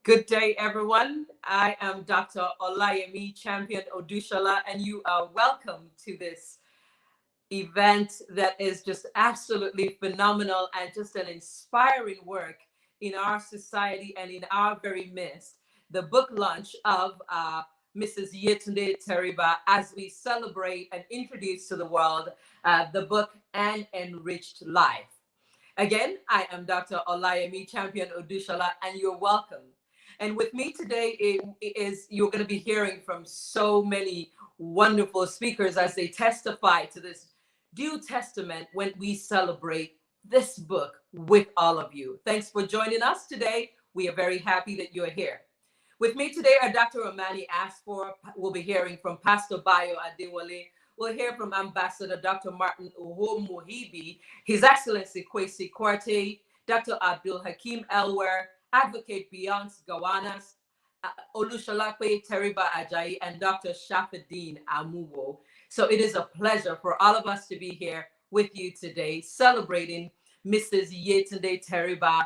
Good day, everyone. I am Dr. Olayemi Champion Odushala, and you are welcome to this event that is just absolutely phenomenal and just an inspiring work in our society and in our very midst. The book launch of Mrs. Yetunde Teriba as we celebrate and introduce to the world the book An Enriched Life. Again, I am Dr. Olayemi Champion Odushala, and you're welcome. And with me today is you're going to be hearing from so many wonderful speakers as they testify to this due testament when we celebrate this book with all of you. Thanks for joining us today. We are very happy that you're here. With me today are Dr. Omani Asfor. We'll be hearing from Pastor Bayo Adewale. We'll hear from Ambassador Dr. Martin Uho Muhibi, His Excellency Kwesi Kwarte, Dr. Abdul Hakim Elwer, Advocate Beyonce Gawanas, Olushalape Teriba Ajayi, and Dr. Shafaddin Amuwo. So it is a pleasure for all of us to be here with you today, celebrating Mrs. Yetunde Teriba,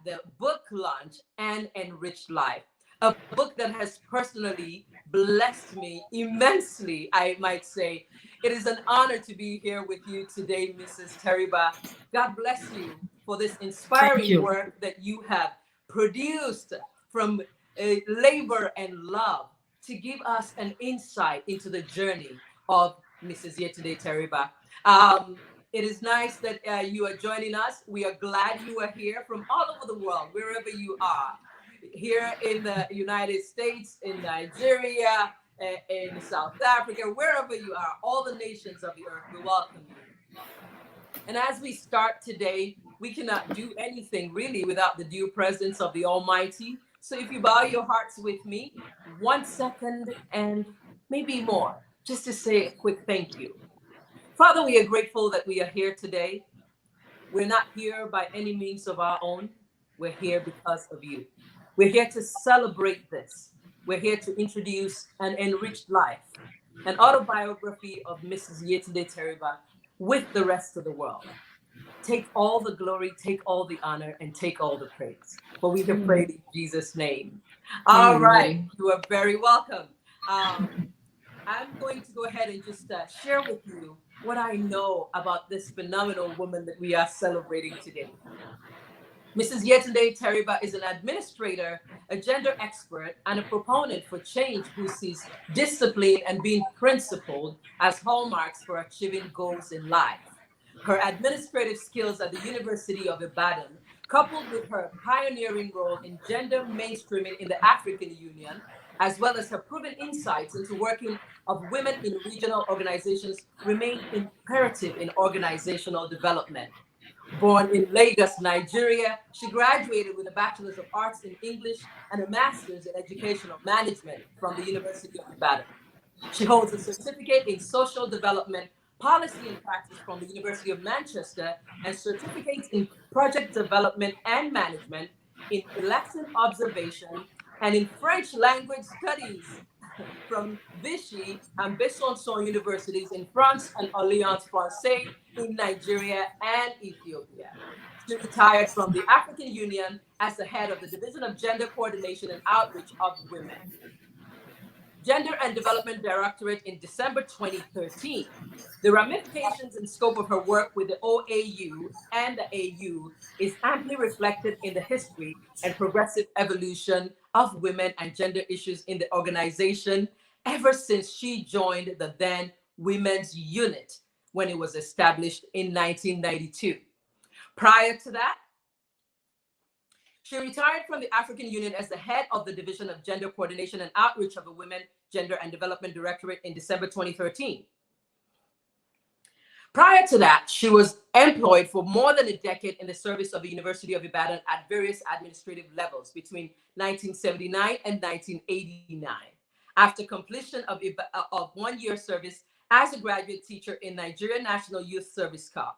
the book launch, An Enriched Life. A book that has personally blessed me immensely, I might say. It is an honor to be here with you today, Mrs. Teriba. God bless you for this Thank inspiring you. work that you have produced from labor and love to give us an insight into the journey of Mrs. Yetunde Teriba. It is nice that you are joining us. We are glad you are here from all over the world, wherever you are. Here in the United States, in Nigeria, in South Africa, wherever you are, all the nations of the earth, we welcome you. And as we start today, we cannot do anything really without the due presence of the Almighty. So if you bow your hearts with me, 1 second and maybe more, just to say a quick thank you. Father, we are grateful that we are here today. We're not here by any means of our own. We're here because of you. We're here to celebrate this. We're here to introduce An Enriched Life, an autobiography of Mrs. Yetunde Teriba with the rest of the world. Take all the glory, take all the honor, and take all the praise. For we have prayed in Jesus' name. All right, Amen. you are very welcome. I'm going to go ahead and just share with you what I know about this phenomenal woman that we are celebrating today. Mrs. Yetunde Teriba is an administrator, a gender expert, and a proponent for change who sees discipline and being principled as hallmarks for achieving goals in life. Her administrative skills at the University of Ibadan, coupled with her pioneering role in gender mainstreaming in the African Union, as well as her proven insights into working of women in regional organizations, remain imperative in organizational development. Born in Lagos, Nigeria, she graduated with a Bachelor's of Arts in English and a Master's in Educational Management from the University of Ibadan. She holds a certificate in social development, policy and practice from the University of Manchester, and certificates in project development and management, in election observation, and in French language studies from Vichy and Besançon universities in France and Alliance Francaise in Nigeria and Ethiopia. She retired from the African Union as the head of the Division of Gender Coordination and Outreach of Women, Gender and Development Directorate in December 2013. The ramifications and scope of her work with the OAU and the AU is amply reflected in the history and progressive evolution of women and gender issues in the organization ever since she joined the then Women's Unit when it was established in 1992. Prior to that, she retired from the African Union as the head of the Division of Gender Coordination and Outreach of the Women, Gender and Development Directorate in December 2013. Prior to that, she was employed for more than a decade in the service of the University of Ibadan at various administrative levels between 1979 and 1989. After completion of 1 year service as a graduate teacher in Nigeria National Youth Service Corps.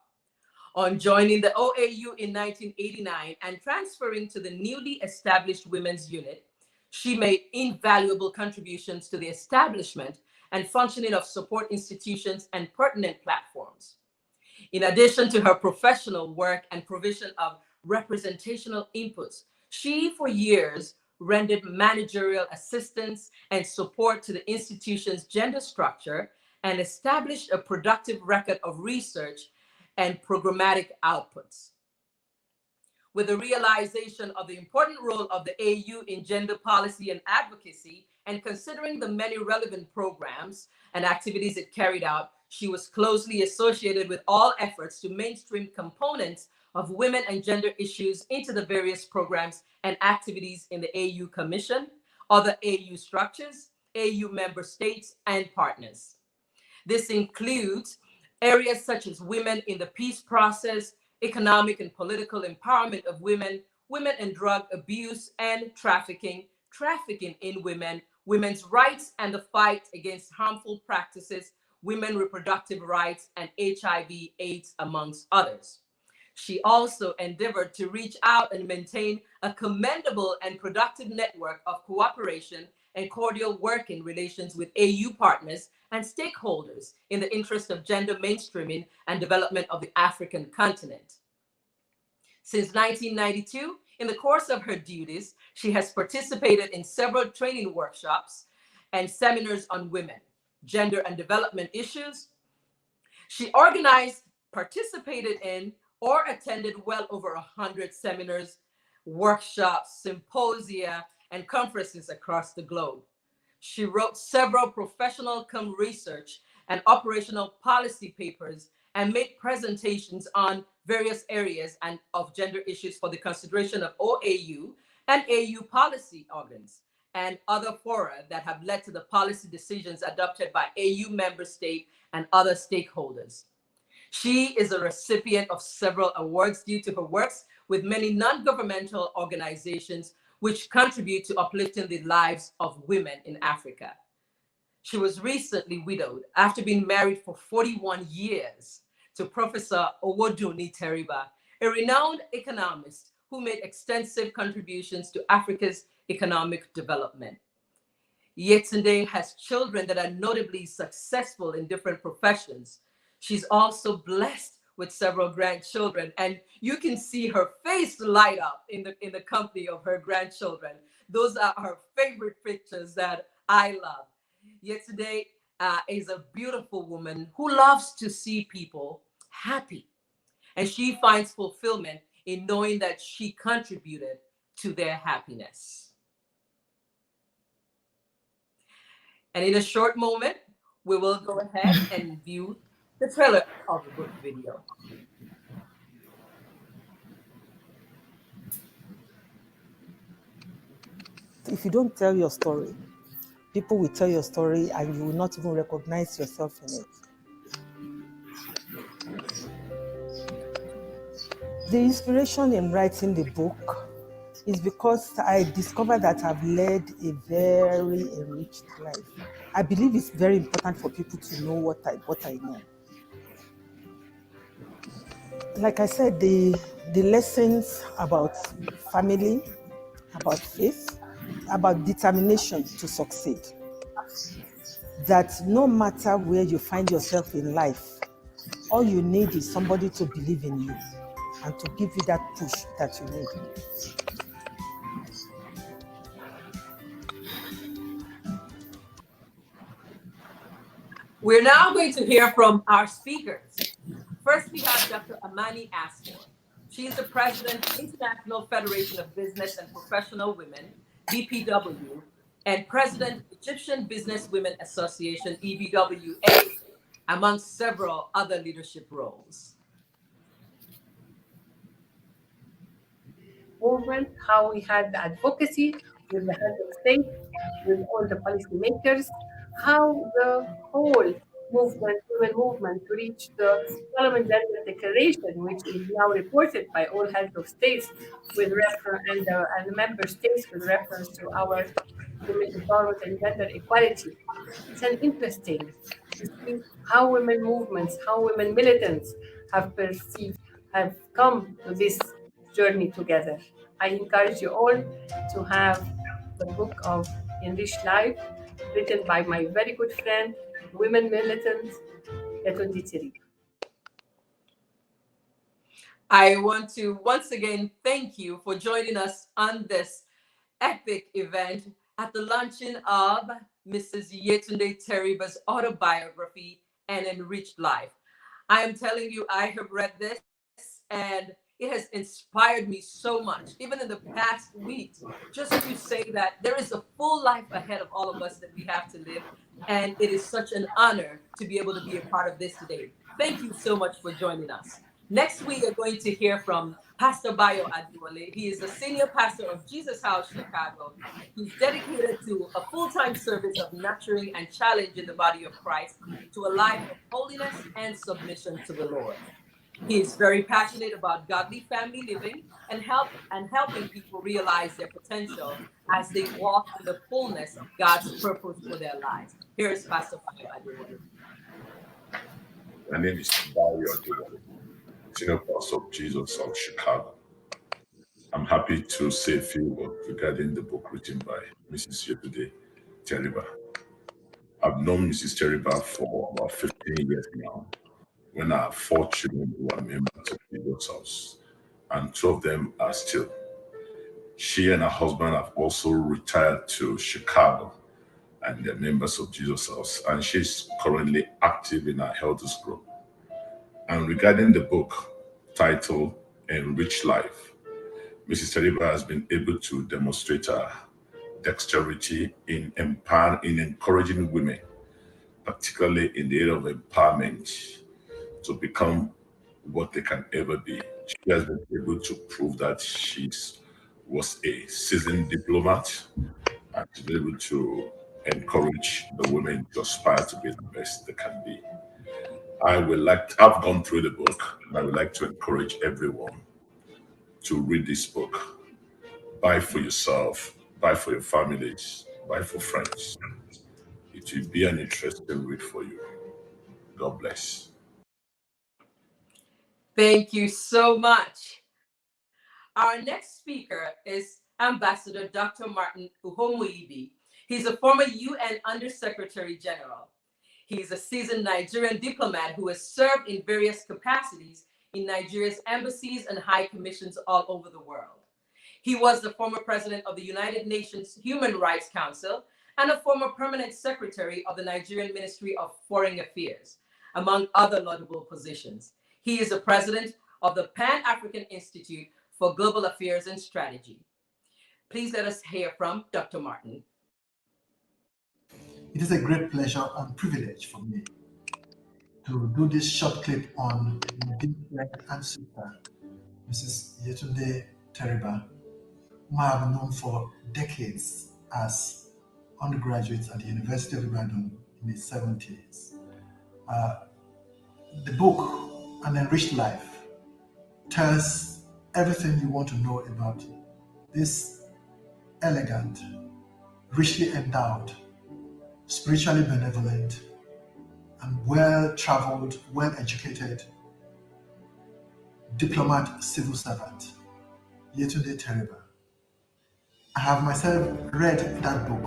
On joining the OAU in 1989 and transferring to the newly established Women's Unit, she made invaluable contributions to the establishment and functioning of support institutions and pertinent platforms. In addition to her professional work and provision of representational inputs, she, for years, rendered managerial assistance and support to the institution's gender structure, and established a productive record of research and programmatic outputs. With the realization of the important role of the AU in gender policy and advocacy, and considering the many relevant programs and activities it carried out, she was closely associated with all efforts to mainstream components of women and gender issues into the various programs and activities in the AU Commission, other AU structures, AU member states, and partners. This includes areas such as women in the peace process, economic and political empowerment of women, women and drug abuse and trafficking, trafficking in women, women's rights and the fight against harmful practices, women reproductive rights, and HIV/AIDS, amongst others. She also endeavored to reach out and maintain a commendable and productive network of cooperation and cordial working relations with AU partners and stakeholders in the interest of gender mainstreaming and development of the African continent. Since 1992, in the course of her duties, she has participated in several training workshops and seminars on women, gender, and development issues. She organized, participated in, or attended well over 100 seminars, workshops, symposia, and conferences across the globe. She wrote several professional research and operational policy papers and made presentations on various areas and of gender issues for the consideration of OAU and AU policy organs and other fora that have led to the policy decisions adopted by AU member state and other stakeholders. She is a recipient of several awards due to her works with many non-governmental organizations which contribute to uplifting the lives of women in Africa. She was recently widowed after being married for 41 years to Professor Yetunde Teriba, a renowned economist who made extensive contributions to Africa's economic development. Yetunde has children that are notably successful in different professions. She's also blessed with several grandchildren, and you can see her face light up in the company of her grandchildren. Those are her favorite pictures that I love. Yetunde is a beautiful woman who loves to see people happy, and she finds fulfillment in knowing that she contributed to their happiness. And in a short moment, we will go ahead and view the trailer of the book video. If you don't tell your story, people will tell your story and you will not even recognize yourself in it. The inspiration in writing the book is because I discovered that I've led a very enriched life. I believe it's very important for people to know what I know. Like I said, the lessons about family, about faith, about determination to succeed. That no matter where you find yourself in life, all you need is somebody to believe in you and to give you that push that you need. We're now going to hear from our speakers. First, we have Dr. Amani Astor. She is the president, International Federation of Business and Professional Women, BPW, and president, Egyptian Business Women Association, EBWA, among several other leadership roles. Movement, how we had the advocacy with the head of state, with all the policymakers, how the whole movement, women movement, to reach the Solomon Gender Declaration, which is now reported by all heads of states with reference and the member states with reference to our women empowerment and gender equality. It's an interesting to see how women movements, how women militants have perceived, have come to this journey together. I encourage you all to have the book of Enriched Life, written by my very good friend, women militant, Yetunde Teriba. I want to once again thank you for joining us on this epic event at the launching of Mrs. Yetunde Teriba's autobiography, An Enriched Life. I am telling you, I have read this and it has inspired me so much, even in the past weeks, just to say that there is a full life ahead of all of us that we have to live. And it is such an honor to be able to be a part of this today. Thank you so much for joining us. Next, we are going to hear from Pastor Bayo Adewale. He is the senior pastor of Jesus House Chicago. He's dedicated to a full-time service of nurturing and challenging the body of Christ to a life of holiness and submission to the Lord. He is very passionate about godly family living and helping people realize their potential as they walk in the fullness of God's purpose for their lives. Here is Pastor Bayo Adewale. My name is Bayo Teriba, Senior Pastor of Jesus of Chicago. I'm happy to say a few words regarding the book written by Mrs. Yetunde Teriba. I've known Mrs. Teriba for about 15 years now. When I have 4 children who are members of Jesus House, and 2 of them are still. She and her husband have also retired to Chicago, and they're members of Jesus House, and she's currently active in our Elders Group. And regarding the book titled Enriched Life, Mrs. Teriba has been able to demonstrate her dexterity in encouraging women, particularly in the area of empowerment, to become what they can ever be. She has been able to prove that she was a seasoned diplomat, and she's able to encourage the women to aspire to be the best they can be. I've gone through the book, and I would like to encourage everyone to read this book. Buy for yourself, buy for your families, buy for friends. It will be an interesting read for you. God bless. Thank you so much. Our next speaker is Ambassador Dr. Martin Uhomuibi. He's a former UN Undersecretary General. He is a seasoned Nigerian diplomat who has served in various capacities in Nigeria's embassies and high commissions all over the world. He was the former president of the United Nations Human Rights Council and a former permanent secretary of the Nigerian Ministry of Foreign Affairs, among other laudable positions. He is the president of the Pan-African Institute for Global Affairs and Strategy. Please let us hear from Dr. Martin. It is a great pleasure and privilege for me to do this short clip on my dear friend and sister, Mrs. Yetunde Teriba, whom I have known for decades as undergraduates at the University of Ibadan in the 70s. The book, An Enriched Life, tells everything you want to know about this elegant, richly endowed, spiritually benevolent, and well-traveled, well-educated diplomat civil servant, Yetunde Teriba. I have myself read that book.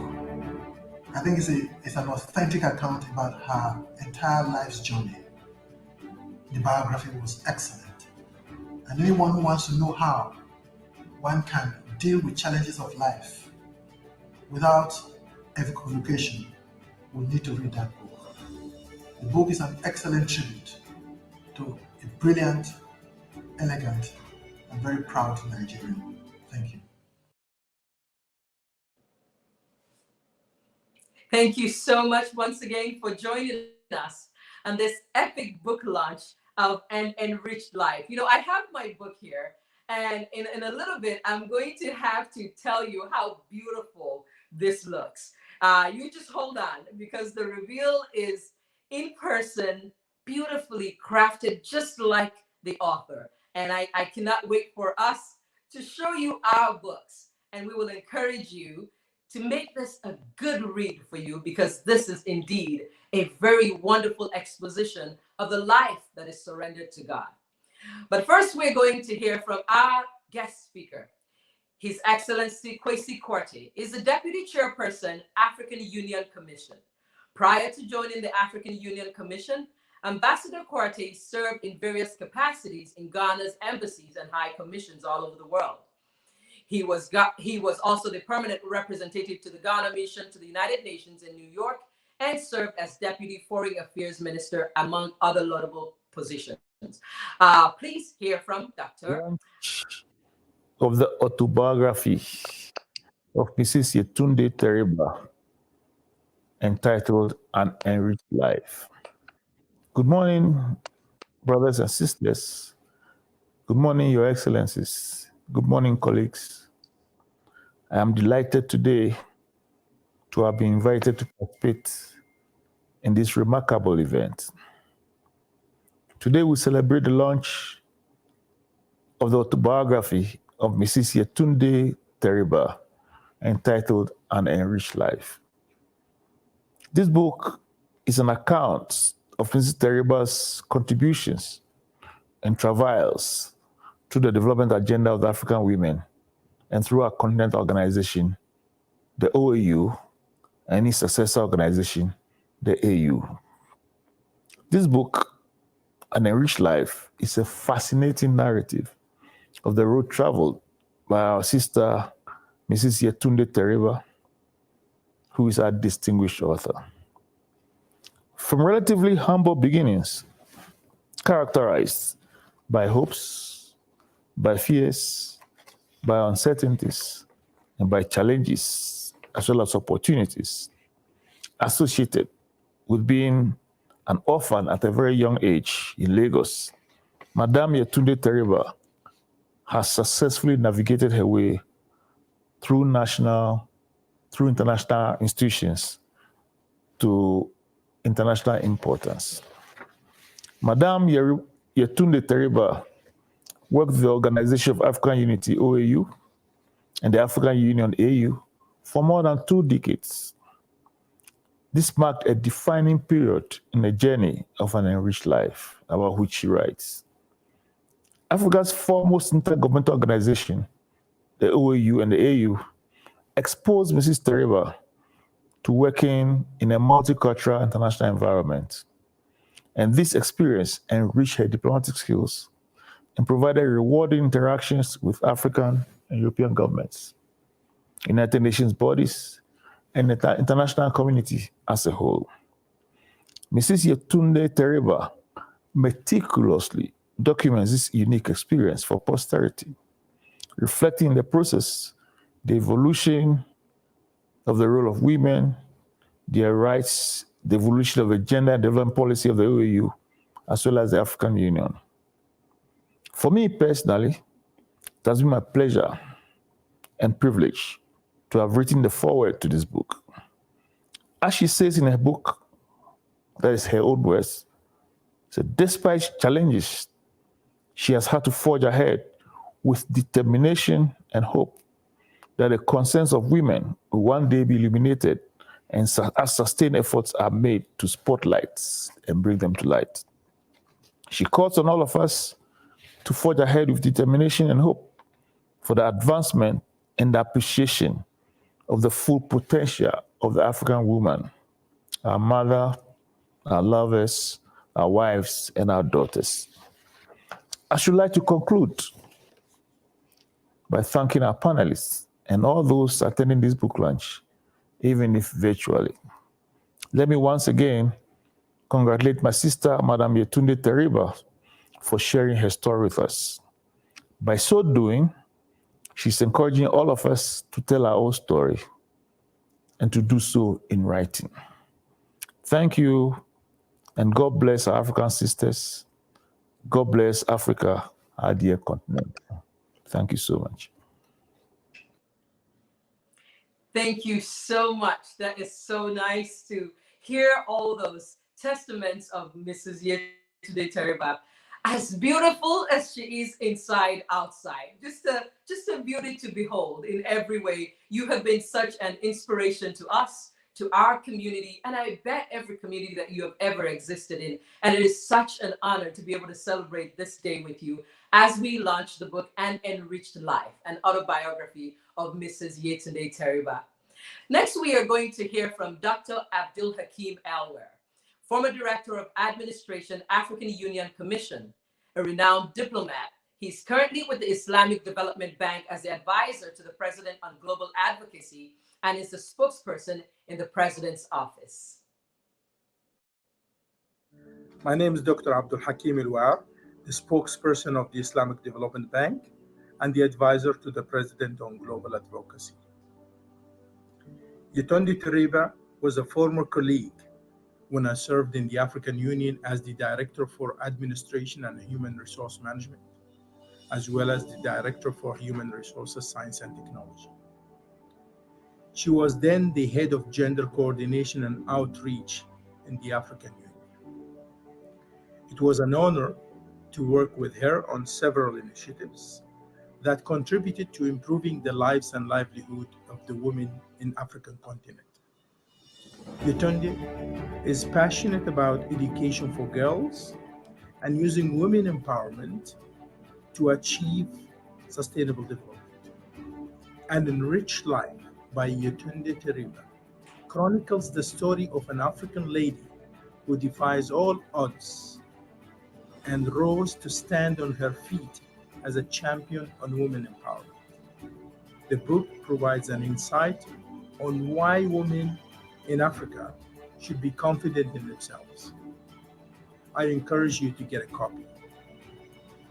I think it's an authentic account about her entire life's journey. The biography was excellent. And anyone who wants to know how one can deal with challenges of life without equivocation will need to read that book. The book is an excellent tribute to a brilliant, elegant, and very proud Nigerian. Thank you. Thank you so much once again for joining us on this epic book launch of An Enriched Life. You know, I have my book here, and in a little bit, I'm going to have to tell you how beautiful this looks. You just hold on, because the reveal is in person, beautifully crafted, just like the author. And I cannot wait for us to show you our books, and we will encourage you to make this a good read for you, because this is indeed a very wonderful exposition of the life that is surrendered to God. But first, we're going to hear from our guest speaker. His Excellency Kwesi Korte is the Deputy Chairperson, African Union Commission. Prior to joining the African Union Commission, Ambassador Korte served in various capacities in Ghana's embassies and high commissions all over the world. He was also the permanent representative to the Ghana mission to the United Nations in New York and served as Deputy Foreign Affairs Minister, among other laudable positions. Please hear from Dr. Of the autobiography of Mrs. Yetunde Teriba, entitled An Enriched Life. Good morning, brothers and sisters. Good morning, Your Excellencies. Good morning, colleagues. I am delighted today to have been invited to participate in this remarkable event. Today we celebrate the launch of the autobiography of Mrs. Yetunde Teriba, entitled An Enriched Life. This book is an account of Mrs. Teriba's contributions and travails to the development agenda of the African women and through our continent organization, the OAU, and its successor organization, the AU. This book, An Enriched Life, is a fascinating narrative of the road traveled by our sister, Mrs. Yetunde Teriba, who is our distinguished author. From relatively humble beginnings, characterized by hopes, by fears, by uncertainties, and by challenges, as well as opportunities associated with being an orphan at a very young age in Lagos, Madame Yetunde Teriba has successfully navigated her way through international institutions to international importance. Madame Yetunde Teriba worked with the Organization of African Unity, OAU, and the African Union, AU, for more than 2 decades. This marked a defining period in the journey of an enriched life, about which she writes. Africa's foremost intergovernmental organization, the OAU and the AU, exposed Mrs. Teriba to working in a multicultural international environment. And this experience enriched her diplomatic skills and provided rewarding interactions with African and European governments, United Nations bodies, and the international community as a whole. Mrs. Yetunde Teriba meticulously documents this unique experience for posterity, reflecting in the process the evolution of the role of women, their rights, the evolution of the gender and development policy of the OAU, as well as the African Union. For me personally, it has been my pleasure and privilege to have written the foreword to this book. As she says in her book, that is her own words, so despite challenges, she has had to forge ahead with determination and hope that the concerns of women will one day be illuminated and as sustained efforts are made to spotlight and bring them to light. She calls on all of us to forge ahead with determination and hope for the advancement and the appreciation of the full potential of the African woman, our mother, our lovers, our wives, and our daughters. I should like to conclude by thanking our panelists and all those attending this book launch, even if virtually. Let me once again congratulate my sister, Madame Yetunde Teriba, for sharing her story with us. By so doing, she's encouraging all of us to tell our own story and to do so in writing. Thank you, and God bless our African sisters. God bless Africa, our dear continent. Thank you so much. Thank you so much. That is so nice to hear all those testaments of Mrs. Yetunde Teriba. As beautiful as she is inside, outside. Just a beauty to behold in every way. You have been such an inspiration to us, to our community, and I bet every community that you have ever existed in. And it is such an honor to be able to celebrate this day with you as we launch the book An Enriched Life, an autobiography of Mrs. Yetunde Teriba. Next, we are going to hear from Dr. Abdul Hakim Elwer, former Director of Administration, African Union Commission, a renowned diplomat. He's currently with the Islamic Development Bank as the advisor to the President on Global Advocacy and is the spokesperson in the President's office. My name is Dr. Abdul Hakim Ilwar, the spokesperson of the Islamic Development Bank and the advisor to the President on Global Advocacy. Yetunde Teriba was a former colleague when I served in the African Union as the Director for Administration and Human Resource Management, as well as the Director for Human Resources Science and Technology. She was then the Head of Gender Coordination and Outreach in the African Union. It was an honor to work with her on several initiatives that contributed to improving the lives and livelihood of the women in the African continent. Yetunde is passionate about education for girls and using women empowerment to achieve sustainable development. An Enriched Life by Yetunde Teriba chronicles the story of an African lady who defies all odds and rose to stand on her feet as a champion on women empowerment. The book provides an insight on why women in Africa should be confident in themselves. I encourage you to get a copy.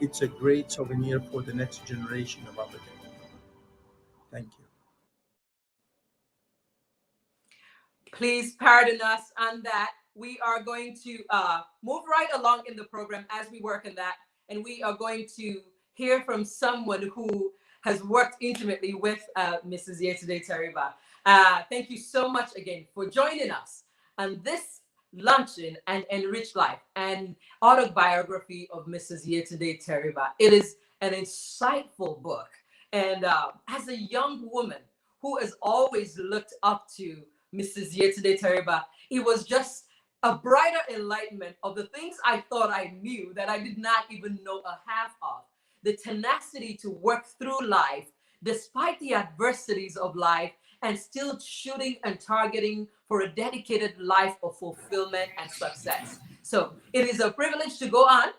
It's a great souvenir for the next generation of African women. Thank you. Please pardon us on that. We are going to move right along in the program as we work on that. And we are going to hear from someone who has worked intimately with Mrs. Yetunde Teriba. Thank you so much again for joining us on this luncheon and Enriched Life and autobiography of Mrs. Yetunde Teriba. It is an insightful book. And as a young woman who has always looked up to Mrs. Yetunde Teriba, it was just a brighter enlightenment of the things I thought I knew that I did not even know a half of. The tenacity to work through life despite the adversities of life and still shooting and targeting for a dedicated life of fulfillment and success. So it is a privilege to go on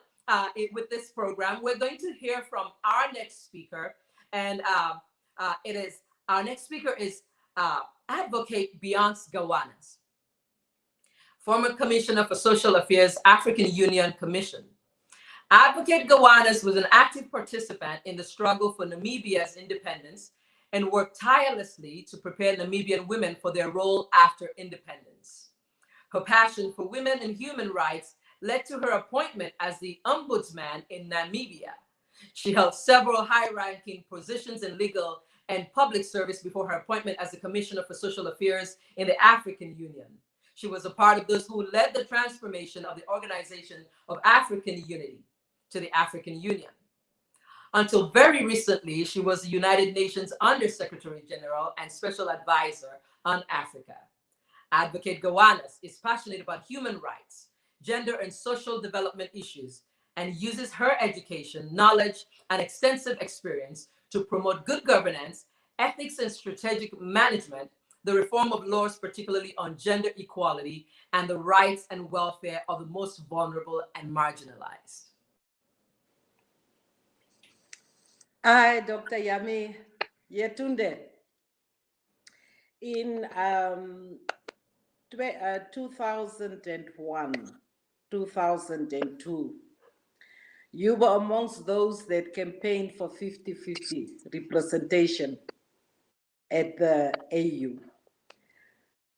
with this program. We're going to hear from our next speaker, and our next speaker is Advocate Beyonce Gawanas, former Commissioner for Social Affairs, African Union Commission. Advocate Gawanas was an active participant in the struggle for Namibia's independence and worked tirelessly to prepare Namibian women for their role after independence. Her passion for women and human rights led to her appointment as the Ombudsman in Namibia. She held several high-ranking positions in legal and public service before her appointment as the Commissioner for Social Affairs in the African Union. She was a part of those who led the transformation of the Organization of African Unity to the African Union. Until very recently, she was the United Nations Under-Secretary General and Special Advisor on Africa. Advocate Gawanas is passionate about human rights, gender and social development issues, and uses her education, knowledge, and extensive experience to promote good governance, ethics and strategic management, the reform of laws, particularly on gender equality, and the rights and welfare of the most vulnerable and marginalized. I, Dr. Yami Yetunde, in 2001, 2002, you were amongst those that campaigned for 50-50 representation at the AU.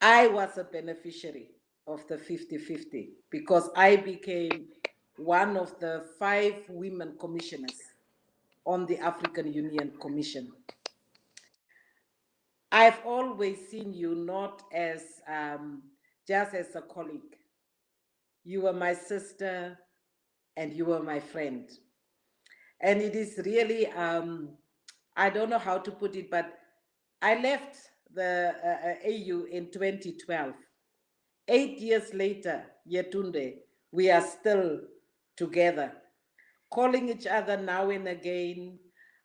I was a beneficiary of the 50-50 because I became one of the 5 women commissioners on the African Union Commission. I've always seen you not as just as a colleague. You were my sister and you were my friend. And it is really, I don't know how to put it, but I left the AU in 2012. 8 years later, Yetunde, we are still together, calling each other now and again.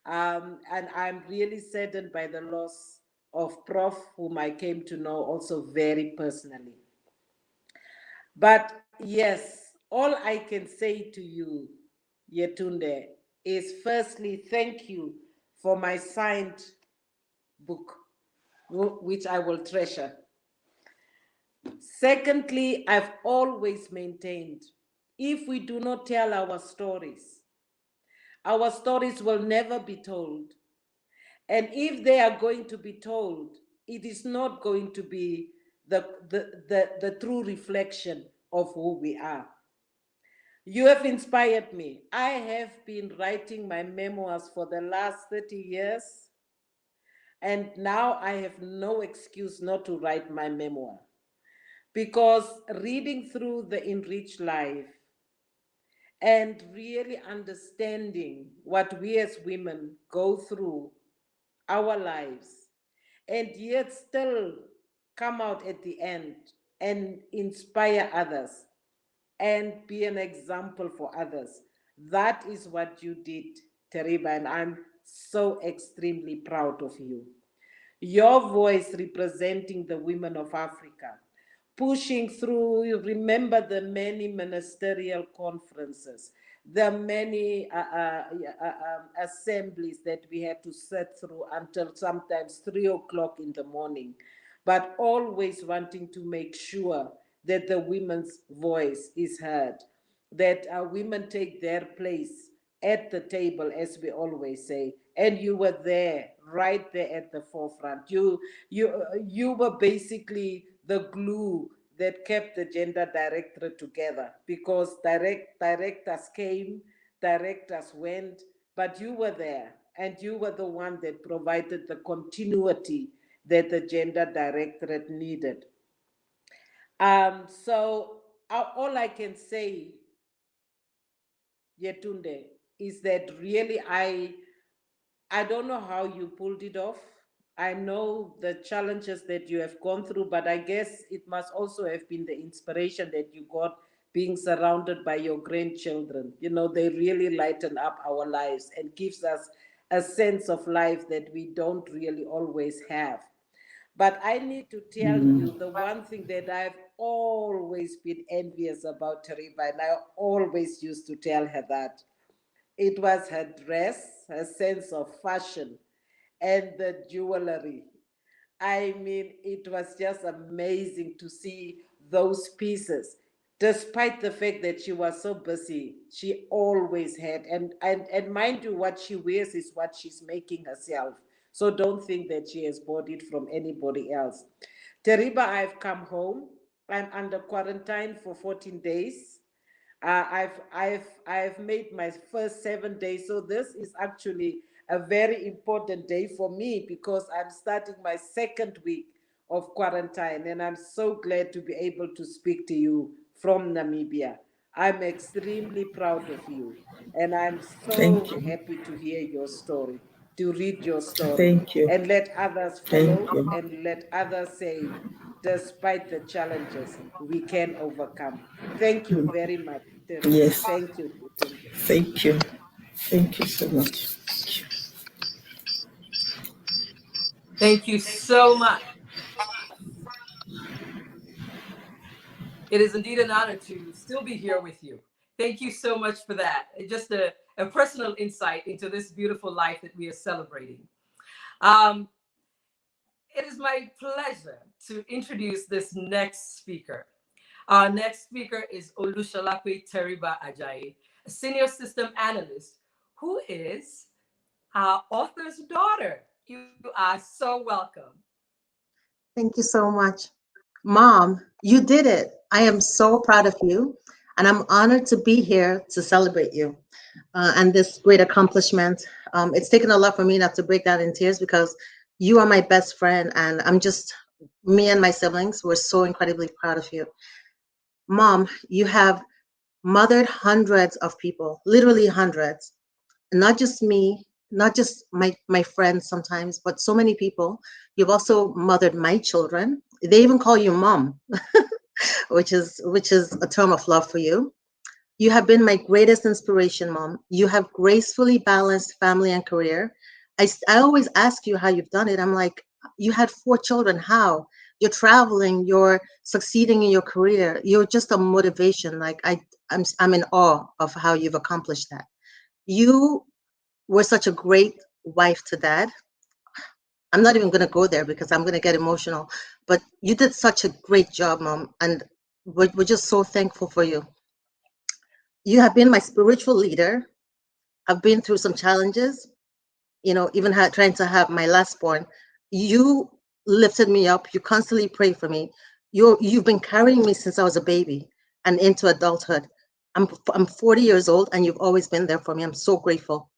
And I'm really saddened by the loss of Prof, whom I came to know also very personally. But yes, all I can say to you, Yetunde, is firstly, thank you for my signed book, which I will treasure. Secondly, I've always maintained if we do not tell our stories will never be told. And if they are going to be told, it is not going to be the true reflection of who we are. You have inspired me. I have been writing my memoirs for the last 30 years, and now I have no excuse not to write my memoir. Because reading through the Enriched Life and really understanding what we as women go through our lives, and yet still come out at the end and inspire others and be an example for others. That is what you did, Teriba, and I'm so extremely proud of you. Your voice representing the women of Africa, pushing through. You remember the many ministerial conferences, the many assemblies that we had to sit through until sometimes 3 o'clock in the morning, but always wanting to make sure that the women's voice is heard, that women take their place at the table, as we always say. And you were there, right there at the forefront. You were basically the glue that kept the gender directorate together, because directors came, directors went, but you were there, and you were the one that provided the continuity that the gender directorate needed. So all I can say, Yetunde, is that really I don't know how you pulled it off. I know the challenges that you have gone through, but I guess it must also have been the inspiration that you got being surrounded by your grandchildren. You know, they really lighten up our lives and gives us a sense of life that we don't really always have. But I need to tell you the one thing that I've always been envious about Teriba, and I always used to tell her that it was her dress, her sense of fashion, and the jewelry. I mean, it was just amazing to see those pieces. Despite the fact that she was so busy, she always had, and mind you, what she wears is what she's making herself. So don't think that she has bought it from anybody else. Teriba, I've come home. I'm under quarantine for 14 days. I've made my first 7 days, so this is actually a very important day for me because I'm starting my second week of quarantine, and I'm so glad to be able to speak to you from Namibia. I'm extremely proud of you, and I'm Thank so you. happy to hear your story, to read your story, Thank you. and let others Thank follow you. and let others say, despite the challenges, we can overcome. Thank you very much, Teriba. Yes. Thank you, Yetunde. Thank you. Thank you so much. Thank you so much. It is indeed an honor to still be here with you. Thank you so much for that. Just a personal insight into this beautiful life that we are celebrating. Um, it is my pleasure to introduce this next speaker. Our next speaker is Olushalape Teriba Ajayi, a senior system analyst who is our author's daughter. You are so welcome. Thank you so much. Mom, you did it. I am so proud of you, and I'm honored to be here to celebrate you and this great accomplishment. It's taken a lot for me not to break down in tears because you are my best friend, and me and my siblings, we're so incredibly proud of you. Mom, you have mothered hundreds of people, literally hundreds, not just me, not just my friends sometimes, but so many people. You've also mothered my children. They even call you mom, which is a term of love for you. You have been my greatest inspiration, Mom. You have gracefully balanced family and career. I always ask you how you've done it. I'm like, you had 4 children. How? You're traveling, you're succeeding in your career. You're just a motivation. Like I'm in awe of how you've accomplished that. You were such a great wife to dad. I'm not even going to go there because I'm going to get emotional, but you did such a great job, Mom, and we're just so thankful for you. You have been my spiritual leader. I've been through some challenges, even trying to have my last born. You lifted me up. You constantly pray for me. You've been carrying me since I was a baby and into adulthood. I'm 40 years old, and you've always been there for me. I'm so grateful.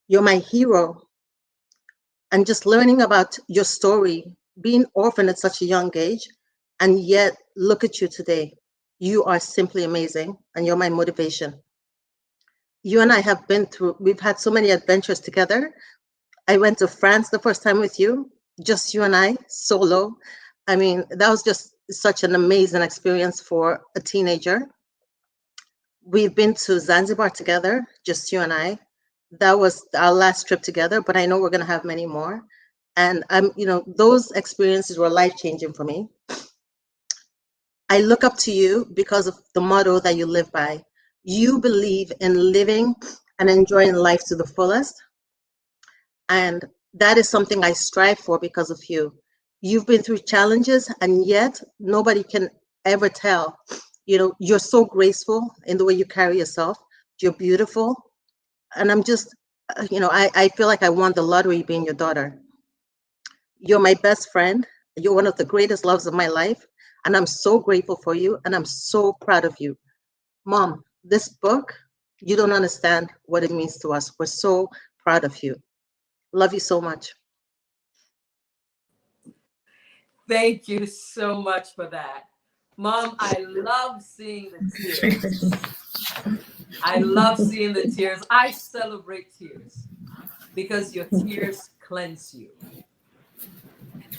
You're my hero. And just learning about your story, being orphaned at such a young age, and yet look at you today. You are simply amazing, and you're my motivation. You and I we've had so many adventures together. I went to France the first time with you, just you and I, solo. I mean, that was just such an amazing experience for a teenager. We've been to Zanzibar together, just you and I. That was our last trip together, but I know we're going to have many more. And those experiences were life-changing for me. I look up to you because of the motto that you live by. You believe in living and enjoying life to the fullest. And that is something I strive for because of you. You've been through challenges, and yet nobody can ever tell. You're so graceful in the way you carry yourself. You're beautiful. And I'm just, I feel like I won the lottery being your daughter. You're my best friend. You're one of the greatest loves of my life. And I'm so grateful for you. And I'm so proud of you. Mom, this book, you don't understand what it means to us. We're so proud of you. Love you so much. Thank you so much for that. Mom, I love seeing the tears. I love seeing the tears. I celebrate tears because your tears cleanse you.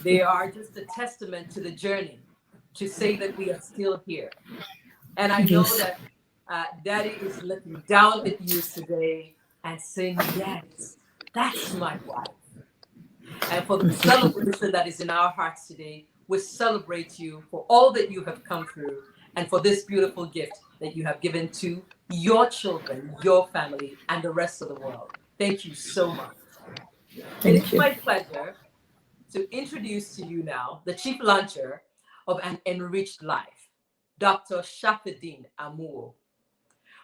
They are just a testament to the journey, to say that we are still here. And I know Yes. that Daddy is looking down at you today and saying, yes, that's my wife. And for the celebration that is in our hearts today, we celebrate you for all that you have come through and for this beautiful gift that you have given to your children, your family, and the rest of the world. Thank you so much. It Thank is you. my pleasure to introduce to you now the chief launcher of An Enriched Life, Dr. Shafidin Amuwo.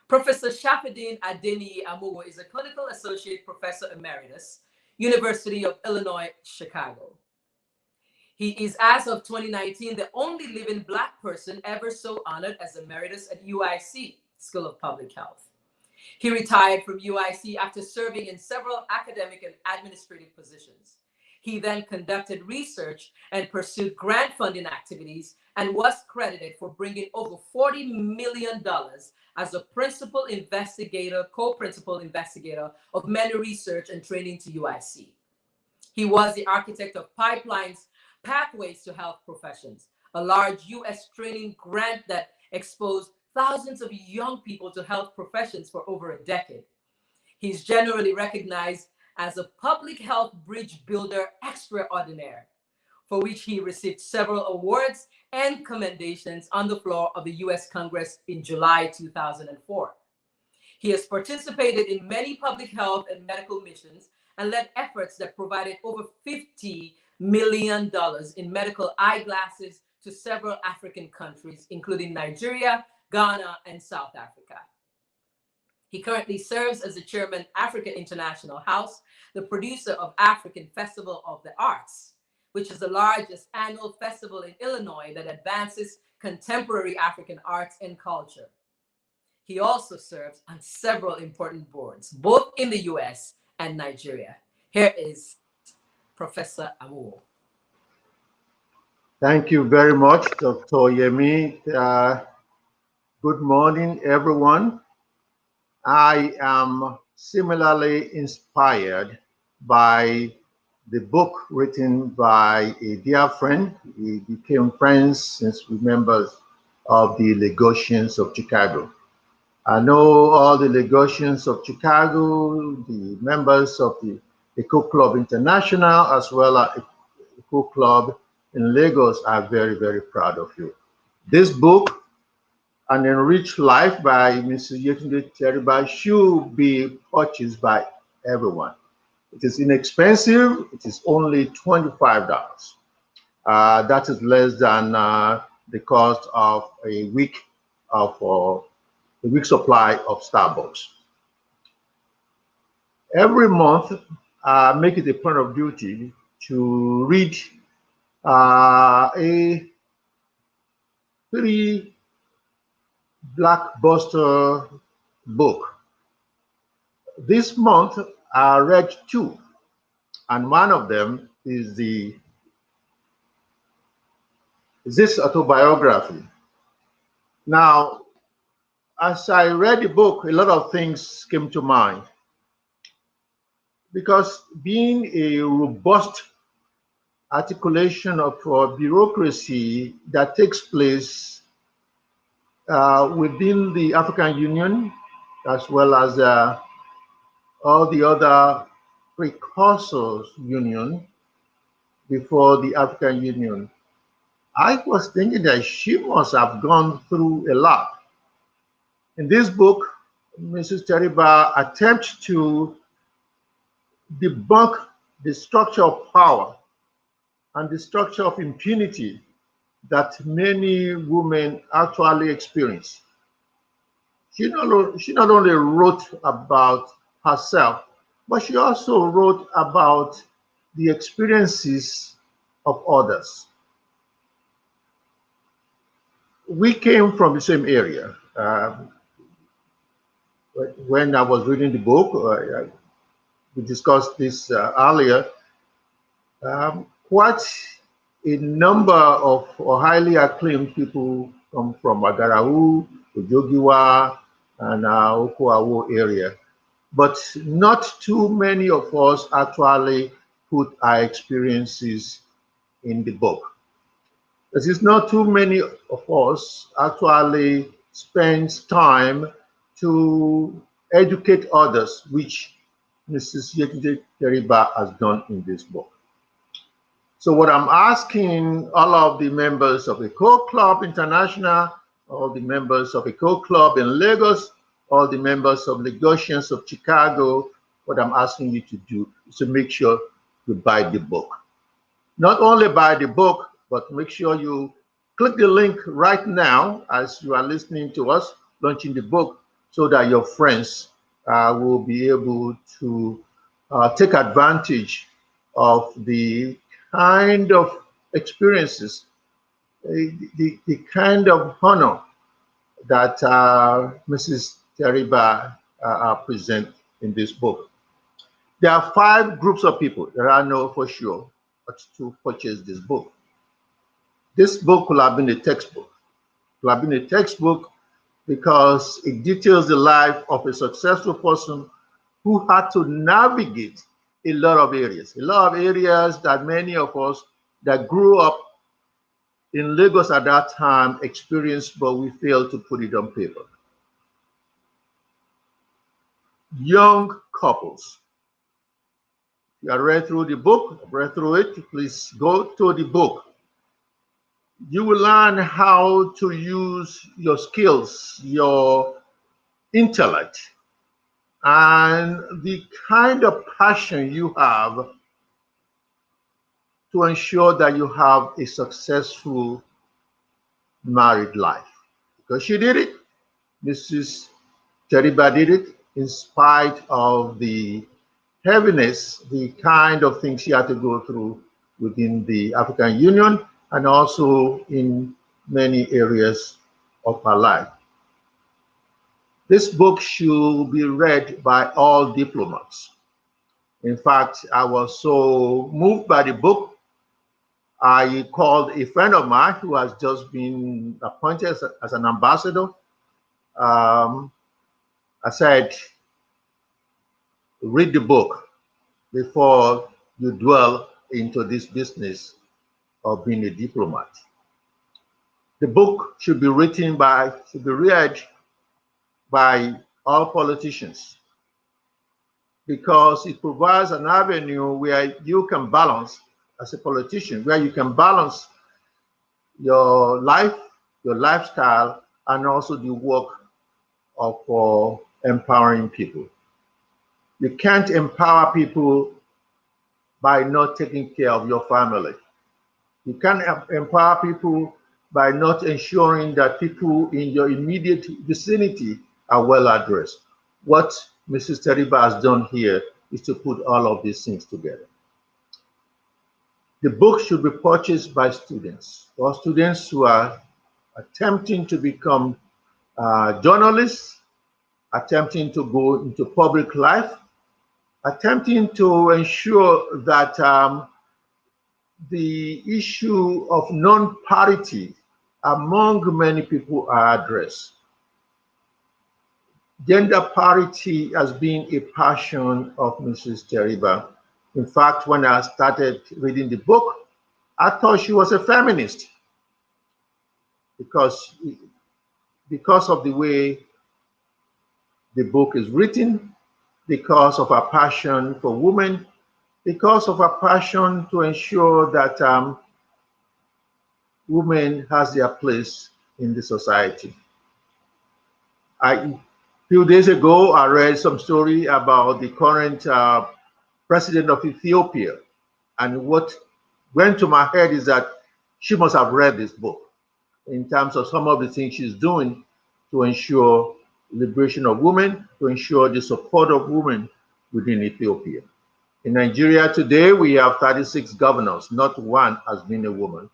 Professor Shafidin Adeniyi Amuwo is a clinical associate professor emeritus, University of Illinois, Chicago. He is, as of 2019, the only living Black person ever so honored as emeritus at UIC, School of Public Health. He retired from UIC after serving in several academic and administrative positions. He then conducted research and pursued grant funding activities and was credited for bringing over $40 million as a principal investigator, co-principal investigator of many research and training to UIC. He was the architect of Pipelines Pathways to Health Professions, a large US training grant that exposed thousands of young people to health professions for over a decade. He's generally recognized as a public health bridge builder extraordinaire, for which he received several awards and commendations on the floor of the US Congress in July 2004. He has participated in many public health and medical missions and led efforts that provided over $50 million in medical eyeglasses to several African countries, including Nigeria, Ghana, and South Africa. He currently serves as the chairman, Africa International House, the producer of African Festival of the Arts, which is the largest annual festival in Illinois that advances contemporary African arts and culture. He also serves on several important boards, both in the US and Nigeria. Here is Professor Amuwo. Thank you very much, Dr. Yemi. Good morning, everyone. I am similarly inspired by the book written by a dear friend. We became friends since we were members of the Lagosians of Chicago. I know all the Lagosians of Chicago, the members of the Eco Club International, as well as Eco Club in Lagos are very, very proud of you. This book, An Enriched Life by Mrs. Yetunde Teriba, should be purchased by everyone. It is inexpensive. It is only $25. That is less than the cost of a week of a week supply of Starbucks. Every month, make it a point of duty to read a pretty blockbuster book. This month, I read two, and one of them is this autobiography. Now, as I read the book, a lot of things came to mind because being a robust articulation of bureaucracy that takes place within the African Union, as well as all the other precursors union before the African Union. I was thinking that she must have gone through a lot. In this book, Mrs. Teriba attempts to debunk the structure of power and the structure of impunity that many women actually experience. She not only wrote about herself, but she also wrote about the experiences of others. We came from the same area. When I was reading the book, we discussed this earlier, quite a number of highly acclaimed people come from Agarahu, Ojogiwa, and Okuawo area. But not too many of us actually put our experiences in the book. There is not too many of us actually spend time to educate others, which Mrs. Yetunde Teriba has done in this book. So what I'm asking all of the members of Eco Club International, all the members of Eco Club in Lagos, all the members of Lagosians of Chicago, what I'm asking you to do is to make sure you buy the book. Not only buy the book, but make sure you click the link right now as you are listening to us launching the book so that your friends will be able to take advantage of the kind of experiences, the kind of honor that Mrs. Teriba present in this book. There are 5 groups of people that I know for sure to purchase this book. This book will have been a textbook. It will have been a textbook because it details the life of a successful person who had to navigate a lot of areas that many of us that grew up in Lagos at that time experienced, but we failed to put it on paper. Young couples. You have read through the book, read through it, please go to the book. You will learn how to use your skills, your intellect, and the kind of passion you have to ensure that you have a successful married life. Because she did it, Mrs. Teriba did it, in spite of the heaviness, the kind of things she had to go through within the African Union and also in many areas of her life. This book should be read by all diplomats. In fact, I was so moved by the book, I called a friend of mine who has just been appointed as an ambassador. I said, read the book before you dwell into this business of being a diplomat. The book should be read by all politicians because it provides an avenue where you can balance, as a politician, where you can balance your life, your lifestyle, and also the work of empowering people. You can't empower people by not taking care of your family. You can't empower people by not ensuring that people in your immediate vicinity are well addressed. What Mrs. Teriba has done here is to put all of these things together. The book should be purchased by students or students who are attempting to become journalists, attempting to go into public life, attempting to ensure that the issue of non-parity among many people are addressed. Gender parity has been a passion of Mrs. Teriba. In fact, when I started reading the book, I thought she was a feminist because, because of the way the book is written, because of her passion for women, because of her passion to ensure that women has their place in the society. A few days ago, I read some story about the current president of Ethiopia, and what went to my head is that she must have read this book in terms of some of the things she's doing to ensure liberation of women, to ensure the support of women within Ethiopia. In Nigeria today, we have 36 governors. Not one has been a woman.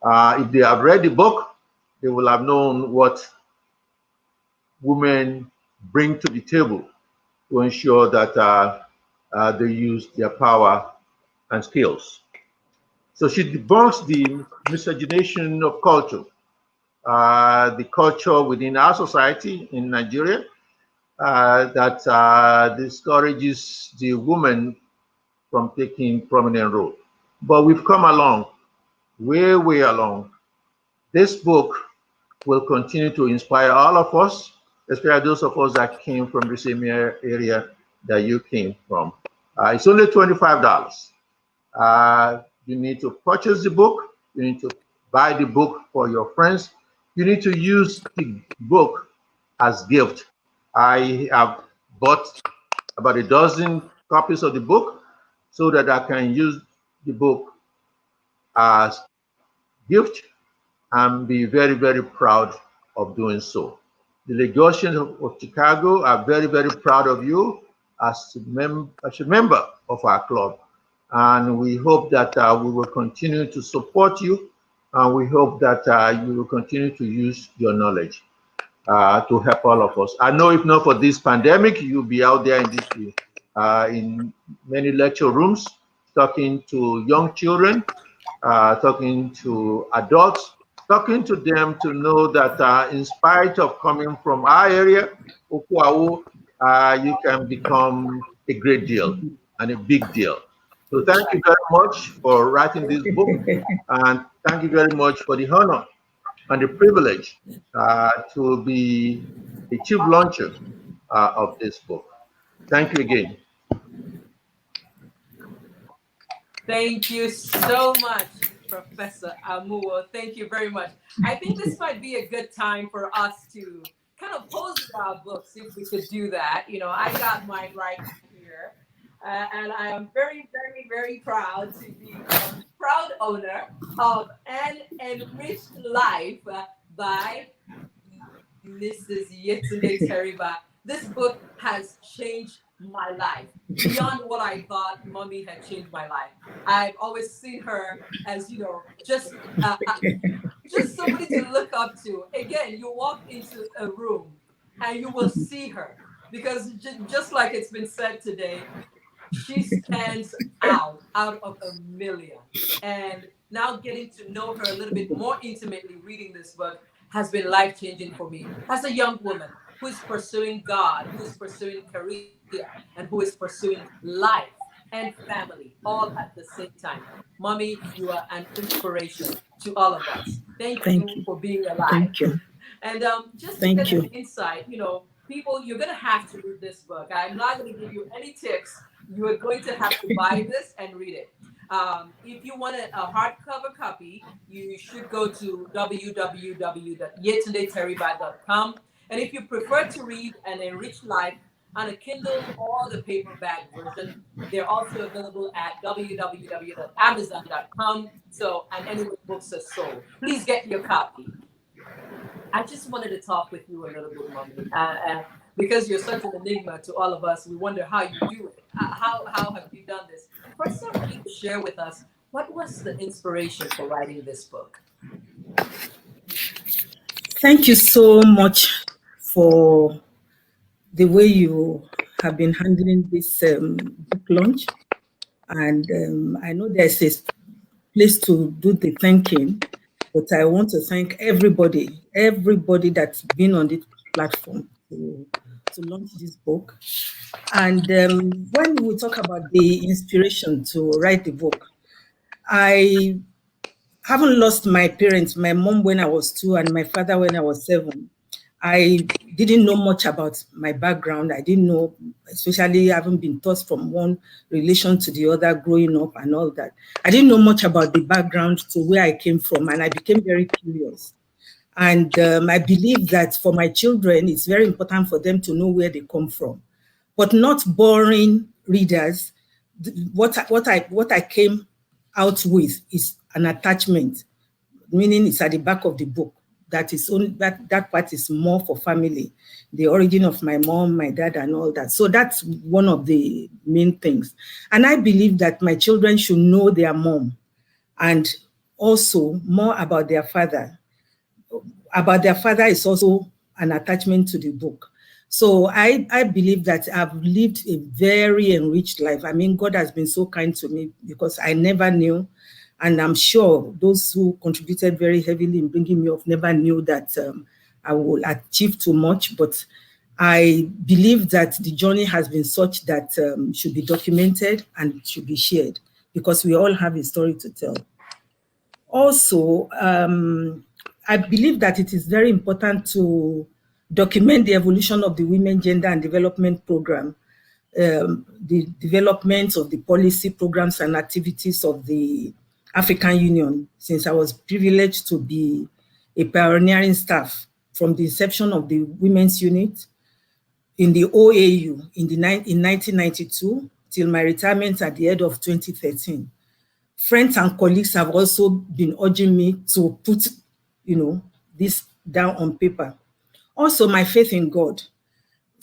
If they have read the book, they will have known what women bring to the table to ensure that they use their power and skills. So she debunks the miscegenation of culture, the culture within our society in Nigeria that discourages the woman from taking prominent role. But we've come along, way, way along. This book will continue to inspire all of us, especially those of us that came from the same area that you came from. It's only $25. You need to purchase the book. You need to buy the book for your friends. You need to use the book as gift. I have bought about a dozen copies of the book so that I can use the book as gift and be very, very proud of doing so. The Lagosians of Chicago are very, very proud of you as a member of our club. And we hope that we will continue to support you. And we hope that you will continue to use your knowledge to help all of us. I know if not for this pandemic, you'll be out there in many lecture rooms, talking to young children, talking to adults, talking to them to know that in spite of coming from our area, Okuawu, you can become a great deal and a big deal. So thank you very much for writing this book, and thank you very much for the honor and the privilege to be the chief launcher of this book. Thank you again. Thank you so much, Professor Amuo. Thank you very much. I think this might be a good time for us to kind of pose our books, if we could do that. You know, I got mine right here, and I am very, very, very proud to be a proud owner of An Enriched Life by Mrs. Yetunde Teriba. This book has changed my life beyond what I thought mommy had changed my life. I've always seen her as, you know, just somebody to look up to. Again, you walk into a room and you will see her because just like it's been said today, she stands out of a million. And now getting to know her a little bit more intimately, reading this book has been life changing for me as a young woman who is pursuing God, who is pursuing career, and who is pursuing life and family all at the same time. Mommy, you are an inspiration to all of us. Thank you for being alive. And just to get an insight, you know, people, you're going to have to read this book. I'm not going to give you any tips. You are going to have to buy this and read it. If you want a hardcover copy, you should go to www.yetundeteriba.com. And if you prefer to read An Enriched Life on a Kindle or the paperback version. They're also available at www.amazon.com. So, and anywhere books are sold. Please get your copy. I just wanted to talk with you a little bit, Mommy, because you're such an enigma to all of us. We wonder how you do it. How have you done this? First, I want you to share with us what was the inspiration for writing this book. Thank you so much for the way you have been handling this book launch. And I know there's a place to do the thanking, but I want to thank everybody that's been on this platform to launch this book. And when we talk about the inspiration to write the book, I haven't lost my parents, my mom when I was 2 and my father when I was 7. I didn't know much about my background. I didn't know, especially having been taught from one relation to the other growing up and all that. I didn't know much about the background to where I came from, and I became very curious. And I believe that for my children, it's very important for them to know where they come from, but not boring readers. What I came out with is an attachment, meaning it's at the back of the book. That part is more for family, the origin of my mom, my dad, and all that. So that's one of the main things. And I believe that my children should know their mom and also more about their father. About their father is also an attachment to the book. So I believe that I've lived a very enriched life. I mean, God has been so kind to me because I never knew. And I'm sure those who contributed very heavily in bringing me up never knew that I will achieve too much. But I believe that the journey has been such that should be documented and should be shared because we all have a story to tell. Also, I believe that it is very important to document the evolution of the Women, Gender and Development Program, the development of the policy programs and activities of the African Union, since I was privileged to be a pioneering staff from the inception of the Women's Unit in the OAU in 1992 till my retirement at the end of 2013. Friends and colleagues have also been urging me to put, this down on paper. Also, my faith in God